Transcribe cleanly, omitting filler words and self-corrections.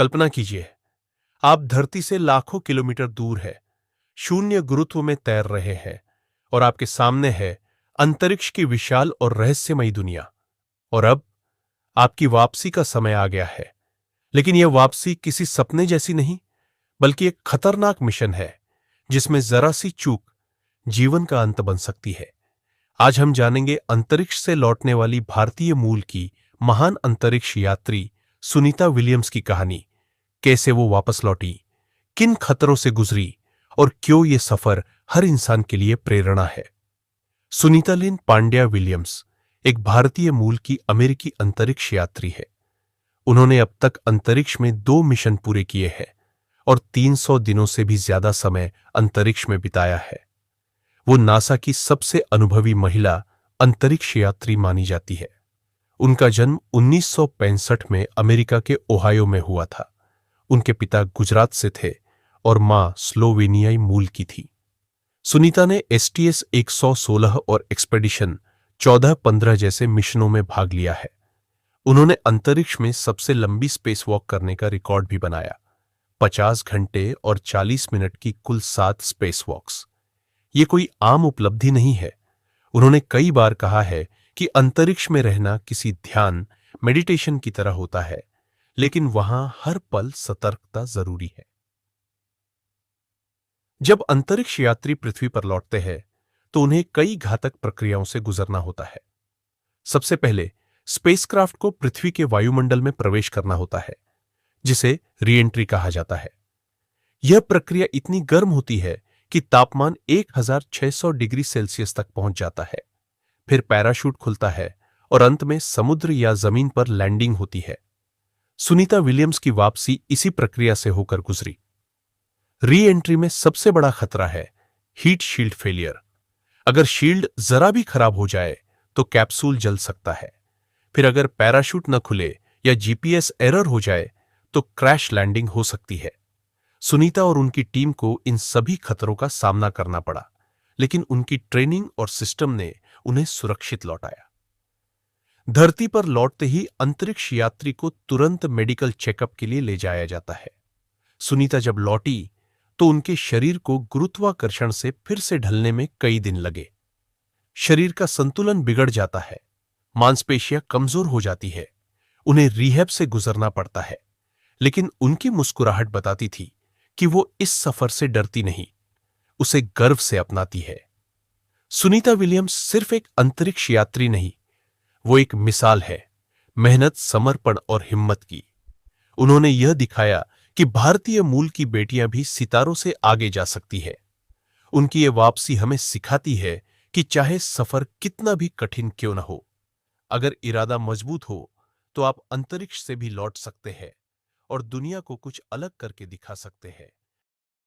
कल्पना कीजिए, आप धरती से लाखों किलोमीटर दूर है, शून्य गुरुत्व में तैर रहे हैं और आपके सामने है अंतरिक्ष की विशाल और रहस्यमयी दुनिया। और अब आपकी वापसी का समय आ गया है। लेकिन यह वापसी किसी सपने जैसी नहीं, बल्कि एक खतरनाक मिशन है जिसमें जरा सी चूक जीवन का अंत बन सकती है। आज हम जानेंगे अंतरिक्ष से लौटने वाली भारतीय मूल की महान अंतरिक्ष यात्री सुनीता विलियम्स की कहानी। कैसे वो वापस लौटी, किन खतरों से गुजरी और क्यों ये सफर हर इंसान के लिए प्रेरणा है। सुनीता लिन पांड्या विलियम्स एक भारतीय मूल की अमेरिकी अंतरिक्ष यात्री है। उन्होंने अब तक अंतरिक्ष में 2 मिशन पूरे किए हैं और 300 दिनों से भी ज्यादा समय अंतरिक्ष में बिताया है। वो नासा की सबसे अनुभवी महिला अंतरिक्ष यात्री मानी जाती है। उनका जन्म 1965 में अमेरिका के ओहायो में हुआ था। उनके पिता गुजरात से थे और मां स्लोवेनियाई मूल की थी। सुनीता ने STS 116 और एक्सपेडिशन 14-15 जैसे मिशनों में भाग लिया है। उन्होंने अंतरिक्ष में सबसे लंबी स्पेस वॉक करने का रिकॉर्ड भी बनाया, 50 घंटे और 40 मिनट की कुल 7 स्पेस वॉक्स। ये कोई आम उपलब्धि नहीं है। उन्होंने कई बार कहा है कि अंतरिक्ष में रहना किसी ध्यान मेडिटेशन की तरह होता है, लेकिन वहां हर पल सतर्कता जरूरी है। जब अंतरिक्ष यात्री पृथ्वी पर लौटते हैं तो उन्हें कई घातक प्रक्रियाओं से गुजरना होता है। सबसे पहले स्पेसक्राफ्ट को पृथ्वी के वायुमंडल में प्रवेश करना होता है, जिसे री एंट्री कहा जाता है। यह प्रक्रिया इतनी गर्म होती है कि तापमान 1600 डिग्री सेल्सियस तक पहुंच जाता है। फिर पैराशूट खुलता है और अंत में समुद्र या जमीन पर लैंडिंग होती है। सुनीता विलियम्स की वापसी इसी प्रक्रिया से होकर गुजरी। री एंट्री में सबसे बड़ा खतरा है हीट शील्ड फेलियर। अगर शील्ड जरा भी खराब हो जाए तो कैप्सूल जल सकता है। फिर अगर पैराशूट न खुले या GPS एरर हो जाए तो क्रैश लैंडिंग हो सकती है। सुनीता और उनकी टीम को इन सभी खतरों का सामना करना पड़ा, लेकिन उनकी ट्रेनिंग और सिस्टम ने उन्हें सुरक्षित लौटाया। धरती पर लौटते ही अंतरिक्ष यात्री को तुरंत मेडिकल चेकअप के लिए ले जाया जाता है। सुनीता जब लौटी तो उनके शरीर को गुरुत्वाकर्षण से फिर से ढलने में कई दिन लगे। शरीर का संतुलन बिगड़ जाता है, मांसपेशियां कमजोर हो जाती है, उन्हें रिहैब से गुजरना पड़ता है। लेकिन उनकी मुस्कुराहट बताती थी कि वो इस सफर से डरती नहीं, उसे गर्व से अपनाती है। सुनीता विलियम्स सिर्फ एक अंतरिक्ष यात्री नहीं, वो एक मिसाल है मेहनत, समर्पण और हिम्मत की। उन्होंने यह दिखाया कि भारतीय मूल की बेटियां भी सितारों से आगे जा सकती है। उनकी ये वापसी हमें सिखाती है कि चाहे सफर कितना भी कठिन क्यों न हो, अगर इरादा मजबूत हो तो आप अंतरिक्ष से भी लौट सकते हैं और दुनिया को कुछ अलग करके दिखा सकते हैं।